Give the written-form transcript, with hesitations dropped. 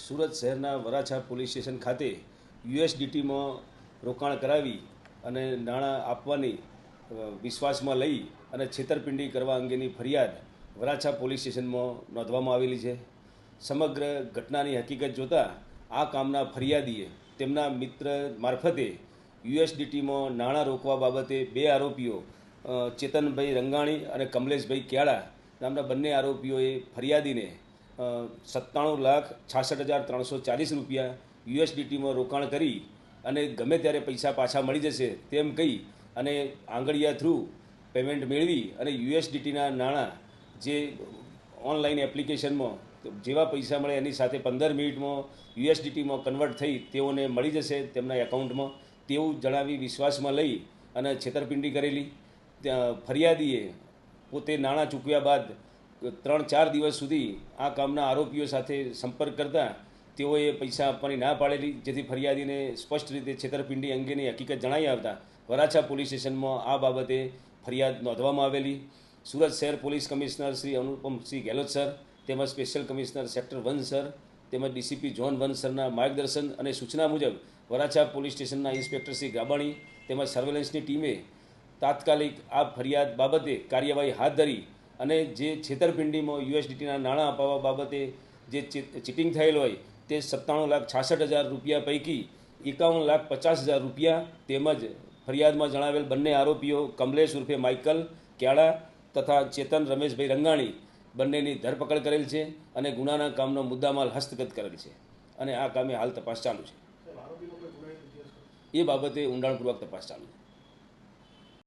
સુરત શહેરના Varachha police station ખાતે યુએસડીટીમાં રોકાણ કરાવી અને નાણાં આપવાની વિશ્વાસમાં લઈ અને છેતરપિંડી કરવા અંગેની ફરિયાદ વરાછા પોલીસ સ્ટેશનમાં નોંધવામાં આવેલી છે। સમગ્ર ઘટનાની હકીકત જોતાં આ કામના ફરિયાદીએ તેમના મિત્ર મારફતે યુએસડીટીમાં નાણાં રોકવા બાબતે બે આરોપીઓ ચેતનભાઈ રંગાણી અને કમલેશભાઈ ક્યાળા નામના બંને આરોપીઓએ ફરિયાદીને 97,66,340 રૂપિયા યુએસડીટીમાં રોકાણ કરી અને ગમે ત્યારે પૈસા પાછા મળી જશે તેમ કહી અને આંગળીયા થ્રુ પેમેન્ટ મેળવી અને યુએસડીટીના નાણાં જે ઓનલાઈન એપ્લિકેશનમાં જેવા પૈસા મળે એની સાથે 15 મિનિટમાં યુએસડીટીમાં કન્વર્ટ થઈ તેઓને મળી જશે તેમના એકાઉન્ટમાં તેવું જણાવી વિશ્વાસમાં લઈ અને છેતરપિંડી કરેલી। ફરિયાદીએ પોતે નાણાં ચૂકવ્યા બાદ 3-4 દિવસ સુધી આ કામના આરોપીઓ સાથે સંપર્ક કરતા તેઓએ પૈસા આપવાની ના પાડેલી, જેથી ફરિયાદીને સ્પષ્ટ રીતે છેતરપિંડી અંગેની હકીકત જણાઈ આવતા વરાછા પોલીસ સ્ટેશનમાં આ બાબતે ફરિયાદ નોંધવામાં આવેલી। સુરત શહેર police commissioner Shri Anupamsinh Gehlot sir તેમજ સ્પેશિયલ કમિશનર સેક્ટર 1 સર તેમજ ડીસીપી ઝોન 1 સરના માર્ગદર્શન અને સૂચના મુજબ વરાછા પોલીસ સ્ટેશનના ઇન્સ્પેક્ટર શ્રી ગાબાણી તેમજ સર્વેલન્સની ટીમે તાત્કાલિક આ ફરિયાદ બાબતે કાર્યવાહી હાથ ધરી અને જે છેતરપિંડીમાં યુએસડીટીના નાણાં અપાવવા બાબતે જે ચીટિંગ થયેલ હોય તે 97,66,000 રૂપિયા પૈકી 51,50,000 રૂપિયા તેમજ ફરિયાદમાં જણાવેલ બંને આરોપીઓ કમલેશ ઉર્ફે માઇકલ ક્યાળા તથા ચેતન રમેશભાઈ રંગાણી બંનેની ધરપકડ કરેલ છે અને ગુનાના કામનો મુદ્દામાલ હસ્તગત કરેલ છે અને આ કામે હાલ તપાસ ચાલુ છે। એ બાબતે ઊંડાણપૂર્વક તપાસ ચાલુ છે।